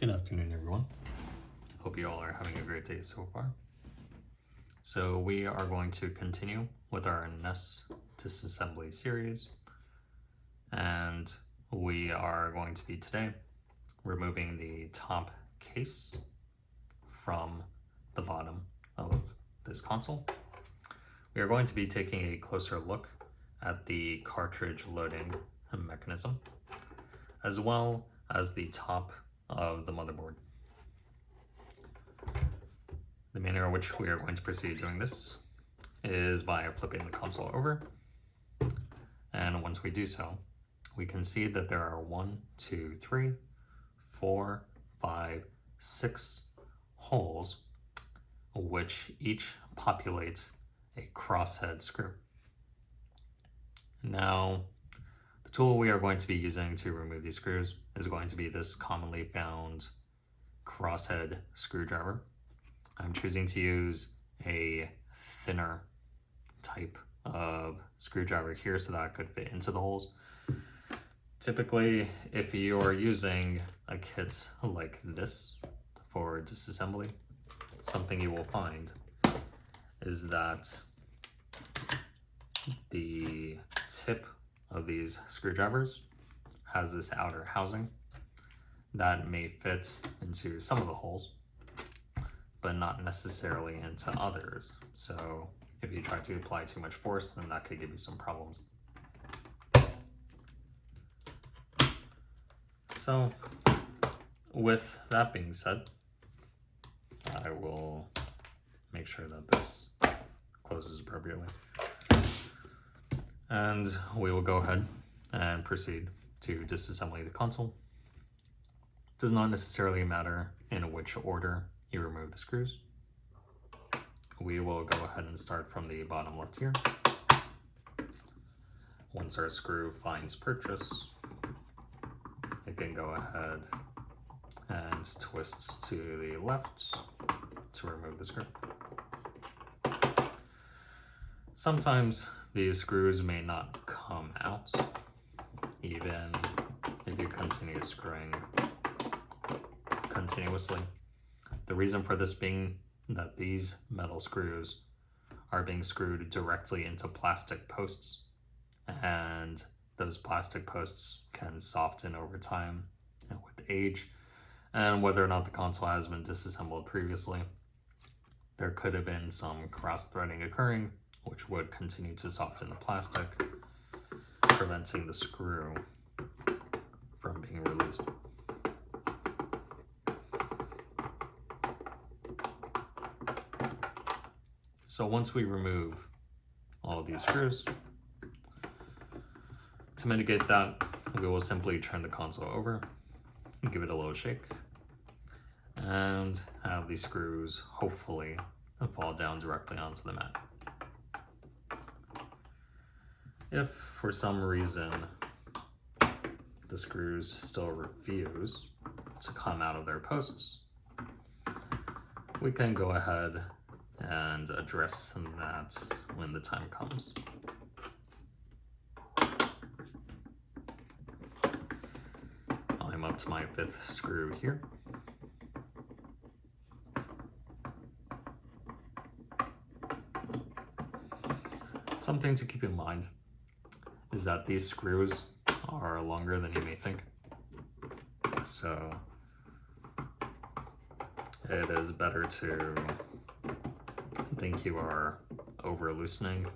Good afternoon, everyone. Hope you all are having a great day so far. So we are going to continue with our NES Disassembly Series, and we are going to be today removing the top case from the bottom of this console. We are going to be taking a closer look at the cartridge loading mechanism, as well as the top of the motherboard. The manner in which we are going to proceed doing this is by flipping the console over, and once we do so, we can see that there are 1, 2, 3, 4, 5, 6 holes, which each populate a crosshead screw. Now, the tool we are going to be using to remove these screws is going to be this commonly found crosshead screwdriver. I'm choosing to use a thinner type of screwdriver here so that it could fit into the holes. Typically, if you are using a kit like this for disassembly, something you will find is that the tip of these screwdrivers has this outer housing that may fit into some of the holes, but not necessarily into others. So if you try to apply too much force, then that could give you some problems. So with that being said, I will make sure that this closes appropriately. And we will go ahead and proceed to disassembly the console. It does not necessarily matter in which order you remove the screws. We will go ahead and start from the bottom left here. Once our screw finds purchase, it can go ahead and twist to the left to remove the screw. Sometimes these screws may not come out, even if you continue screwing continuously. The reason for this being that these metal screws are being screwed directly into plastic posts, and those plastic posts can soften over time and with age, and whether or not the console has been disassembled previously, there could have been some cross-threading occurring, which would continue to soften the plastic, preventing the screw from being released. So once we remove all of these screws, to mitigate that, we will simply turn the console over, give it a little shake, and have these screws hopefully fall down directly onto the mat. If for some reason the screws still refuse to come out of their posts, we can go ahead and address that when the time comes. I'm up to my 5th screw here. Something to keep in mind is that these screws are longer than you may think. So it is better to think you are over loosening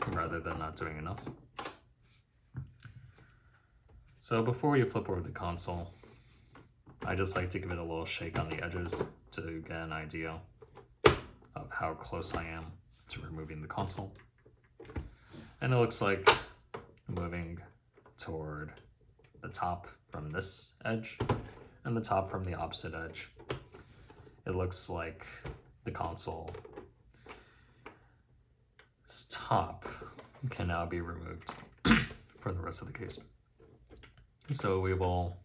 rather than not doing enough. So before you flip over the console, I just like to give it a little shake on the edges to get an idea of how close I am to removing the console. And it looks like moving toward the top from this edge and the top from the opposite edge. It looks like the console's top can now be removed for the rest of the case. So we will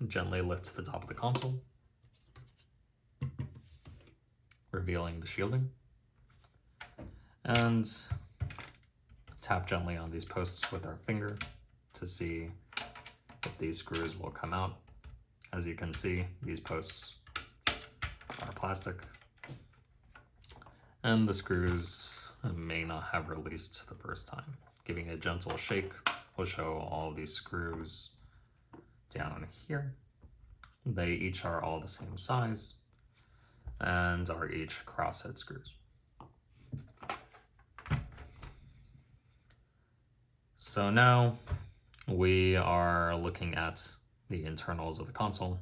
gently lift the top of the console, revealing the shielding, and tap gently on these posts with our finger to see if these screws will come out As you can see, these posts are plastic, and the screws may not have released the first time. Giving a gentle shake will show all these screws down here. They each are all the same size and are each crosshead screws. So now we are looking at the internals of the console.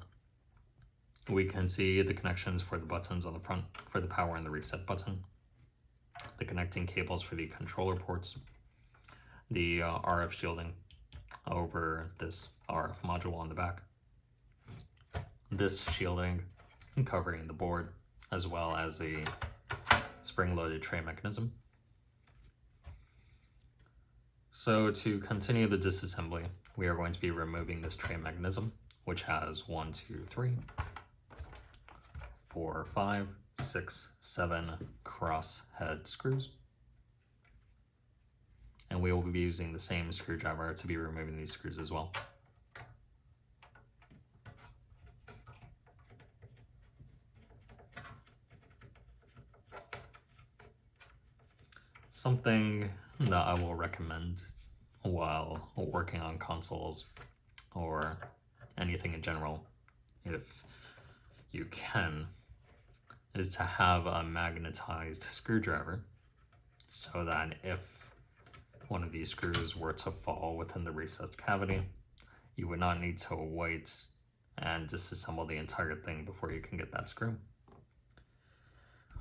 We can see the connections for the buttons on the front for the power and the reset button, the connecting cables for the controller ports, the RF shielding over this RF module on the back, this shielding covering the board, as well as a spring-loaded tray mechanism. So to continue the disassembly, we are going to be removing this tray mechanism, which has 1, 2, 3, 4, 5, 6, 7 cross head screws. And we will be using the same screwdriver to be removing these screws as well. Something that I will recommend while working on consoles or anything in general, if you can, is to have a magnetized screwdriver so that if one of these screws were to fall within the recessed cavity, you would not need to wait and disassemble the entire thing before you can get that screw.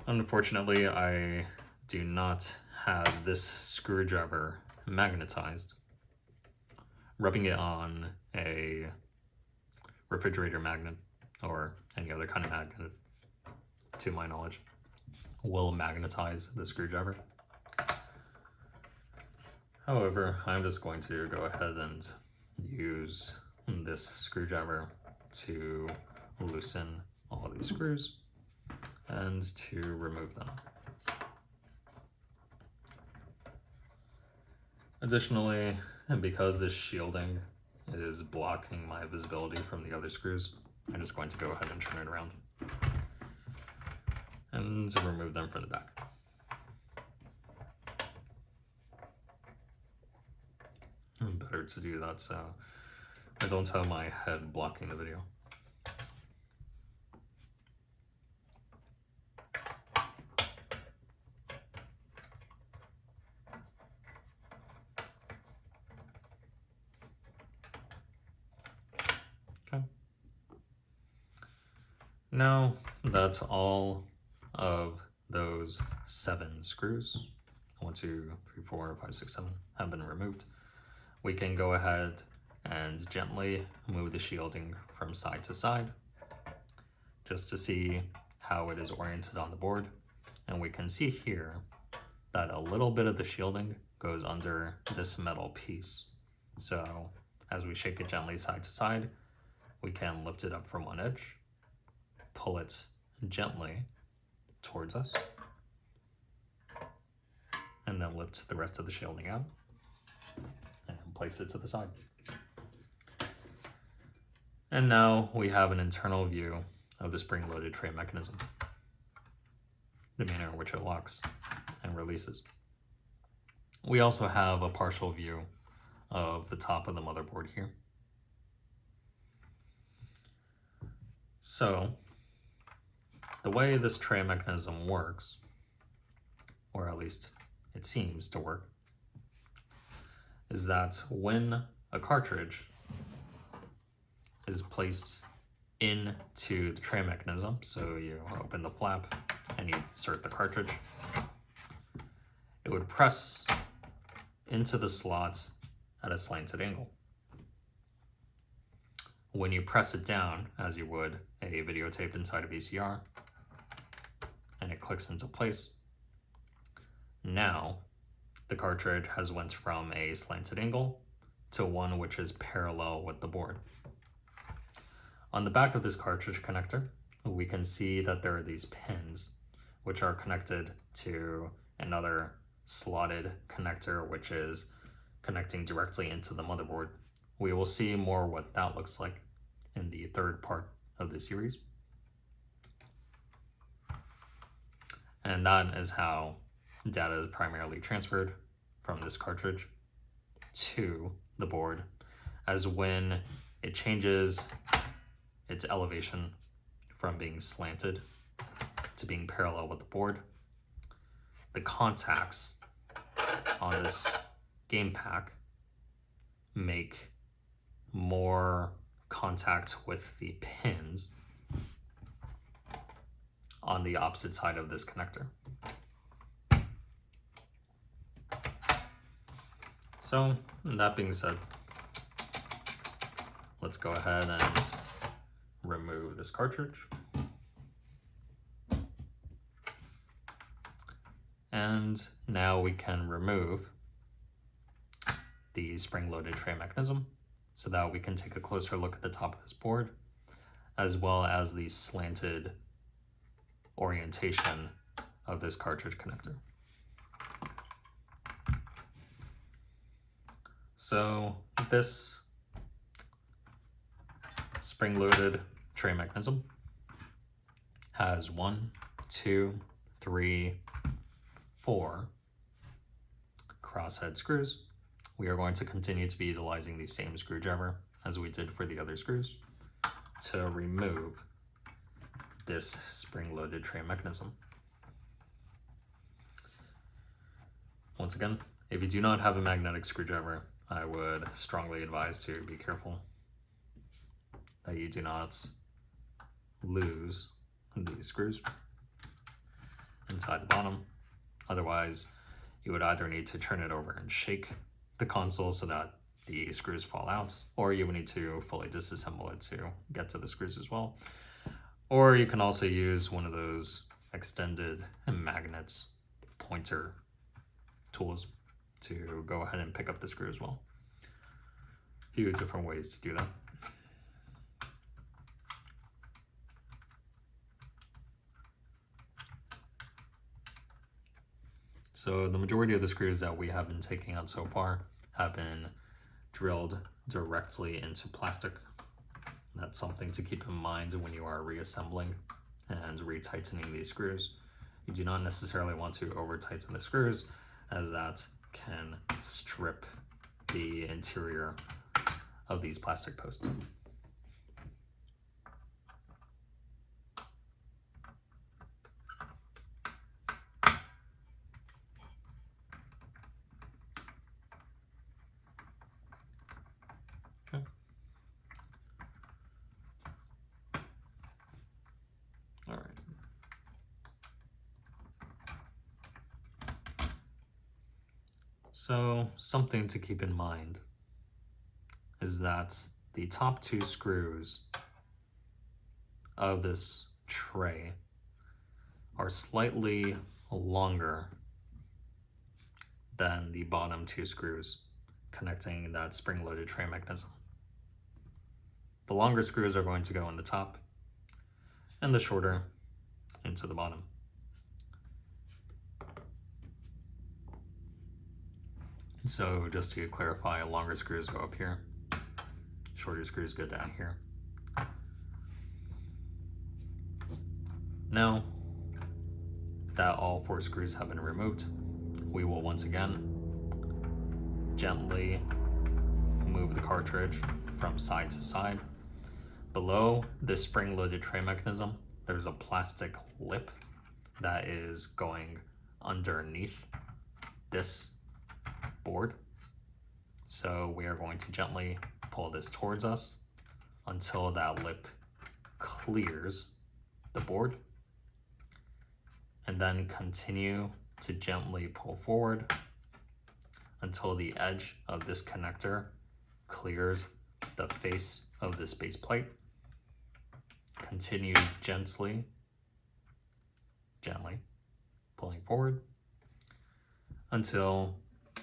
Unfortunately, I do not have this screwdriver magnetized. Rubbing it on a refrigerator magnet or any other kind of magnet, to my knowledge, will magnetize the screwdriver. However, I'm just going to go ahead and use this screwdriver to loosen all these screws and to remove them. Additionally, and because this shielding is blocking my visibility from the other screws, I'm just going to go ahead and turn it around and to remove them from the back. Better to do that so I don't have my head blocking the video. Okay. Now that's all of those 7 screws, 1, 2, 3, 4, 5, 6, 7, have been removed. We can go ahead and gently move the shielding from side to side just to see how it is oriented on the board. And we can see here that a little bit of the shielding goes under this metal piece. So as we shake it gently side to side, we can lift it up from one edge, pull it gently towards us, and then lift the rest of the shielding out and place it to the side. And now we have an internal view of the spring-loaded tray mechanism, the manner in which it locks and releases. We also have a partial view of the top of the motherboard here. So the way this tray mechanism works, or at least it seems to work, is that when a cartridge is placed into the tray mechanism, so you open the flap and you insert the cartridge, it would press into the slots at a slanted angle. When you press it down, as you would a videotape inside a VCR, and it clicks into place, now the cartridge has went from a slanted angle to one which is parallel with the board. On the back of this cartridge connector, we can see that there are these pins which are connected to another slotted connector which is connecting directly into the motherboard. We will see more what that looks like in the third part of the series. And that is how data is primarily transferred from this cartridge to the board, as when it changes its elevation from being slanted to being parallel with the board, the contacts on this game pack make more contact with the pins on the opposite side of this connector. So, that being said, let's go ahead and remove this cartridge. And now we can remove the spring-loaded tray mechanism so that we can take a closer look at the top of this board, as well as the slanted orientation of this cartridge connector. So this spring-loaded tray mechanism has 1, 2, 3, 4 crosshead screws. We are going to continue to be utilizing the same screwdriver as we did for the other screws to remove this spring-loaded tray mechanism. Once again, if you do not have a magnetic screwdriver, I would strongly advise to be careful that you do not lose these screws inside the bottom. Otherwise, you would either need to turn it over and shake the console so that the screws fall out, or you would need to fully disassemble it to get to the screws as well. Or you can also use one of those extended magnets pointer tools to go ahead and pick up the screw as well. A few different ways to do that. So the majority of the screws that we have been taking out so far have been drilled directly into plastic. That's something to keep in mind when you are reassembling and retightening these screws. You do not necessarily want to over tighten the screws, as that can strip the interior of these plastic posts. Okay. All right. So something to keep in mind is that the top two screws of this tray are slightly longer than the bottom two screws connecting that spring-loaded tray mechanism. The longer screws are going to go in the top and the shorter into the bottom. So just to clarify, longer screws go up here, shorter screws go down here. Now that all 4 screws have been removed, we will once again gently move the cartridge from side to side. Below this spring-loaded tray mechanism, there's a plastic lip that is going underneath this board. So we are going to gently pull this towards us until that lip clears the board, and then continue to gently pull forward until the edge of this connector clears the face of this base plate. Continue gently pulling forward until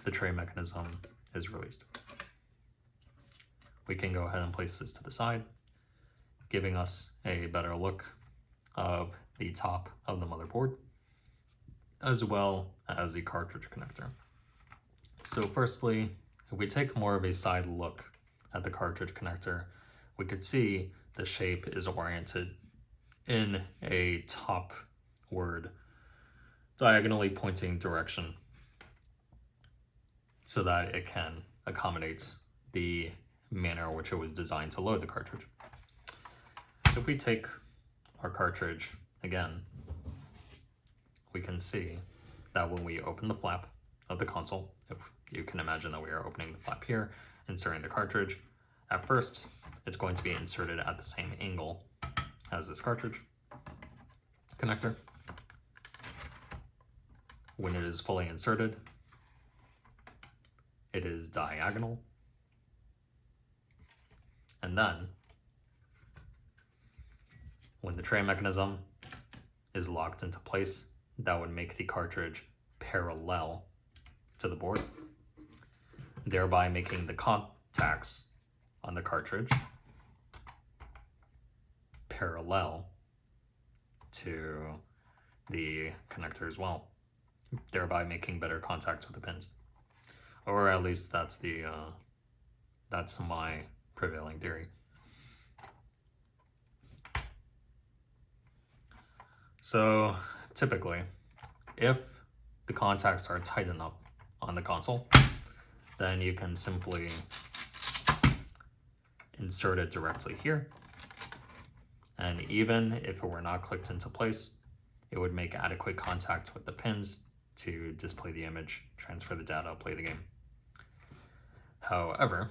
the tray mechanism is released. We can go ahead and place this to the side, giving us a better look of the top of the motherboard, as well as the cartridge connector. So firstly, if we take more of a side look at the cartridge connector, we could see the shape is oriented in a topward, diagonally pointing direction so that it can accommodate the manner in which it was designed to load the cartridge. If we take our cartridge again, we can see that when we open the flap of the console, if you can imagine that we are opening the flap here, inserting the cartridge, at first it's going to be inserted at the same angle as this cartridge connector. When it is fully inserted, it is diagonal. And then, when the tray mechanism is locked into place, that would make the cartridge parallel to the board, thereby making the contacts on the cartridge parallel to the connector as well, thereby making better contact with the pins. Or at least that's my prevailing theory. So typically, if the contacts are tight enough on the console, then you can simply insert it directly here. And even if it were not clicked into place, it would make adequate contact with the pins to display the image, transfer the data, play the game. However,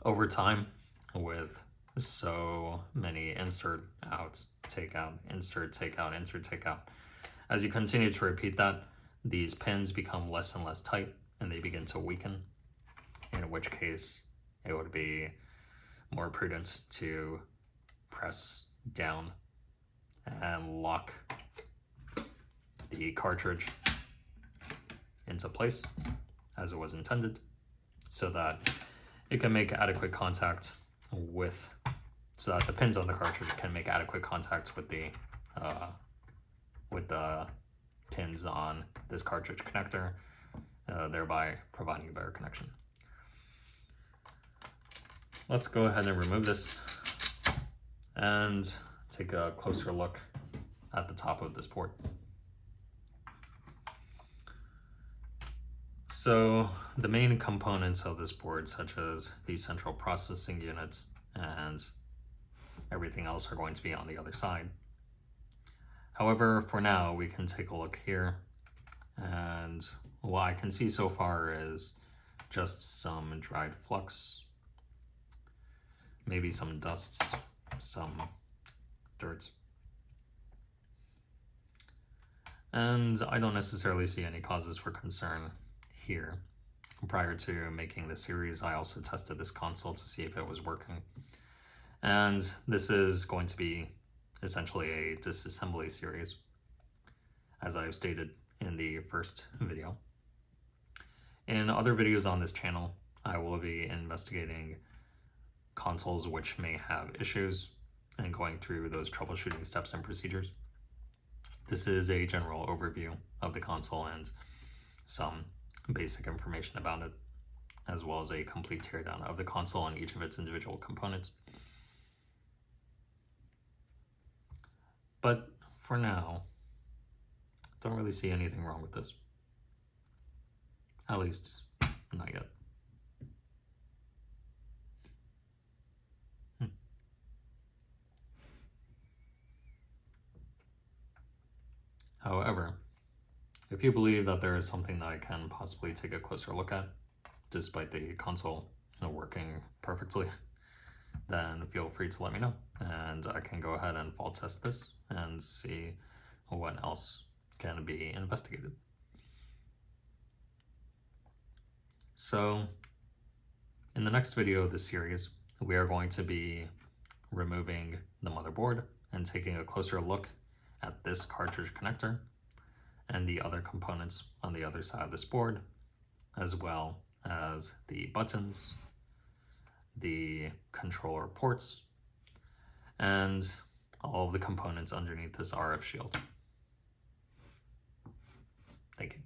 over time, with so many insert out, take out, insert, take out, insert, take out, as you continue to repeat that, these pins become less and less tight and they begin to weaken, in which case it would be more prudent to press down and lock the cartridge into place as it was intended, so that it can make adequate contact with, so that the pins on the cartridge can make adequate contact with the pins on this cartridge connector, thereby providing a better connection. Let's go ahead and remove this and take a closer look at the top of this board. So the main components of this board, such as the central processing unit and everything else, are going to be on the other side. However, for now, we can take a look here, and what I can see so far is just some dried flux, maybe some dusts, some dirt. And I don't necessarily see any causes for concern here. Prior to making the series, I also tested this console to see if it was working. And this is going to be essentially a disassembly series, as I've stated in the first video. In other videos on this channel, I will be investigating consoles which may have issues and going through those troubleshooting steps and procedures. This is a general overview of the console and some basic information about it, as well as a complete teardown of the console and each of its individual components. But for now, don't really see anything wrong with this. At least, not yet. However, if you believe that there is something that I can possibly take a closer look at, despite the console working perfectly, then feel free to let me know, and I can go ahead and fault test this and see what else can be investigated. So, in the next video of this series, we are going to be removing the motherboard and taking a closer look at this cartridge connector and the other components on the other side of this board, as well as the buttons, the controller ports, and all of the components underneath this RF shield. Thank you.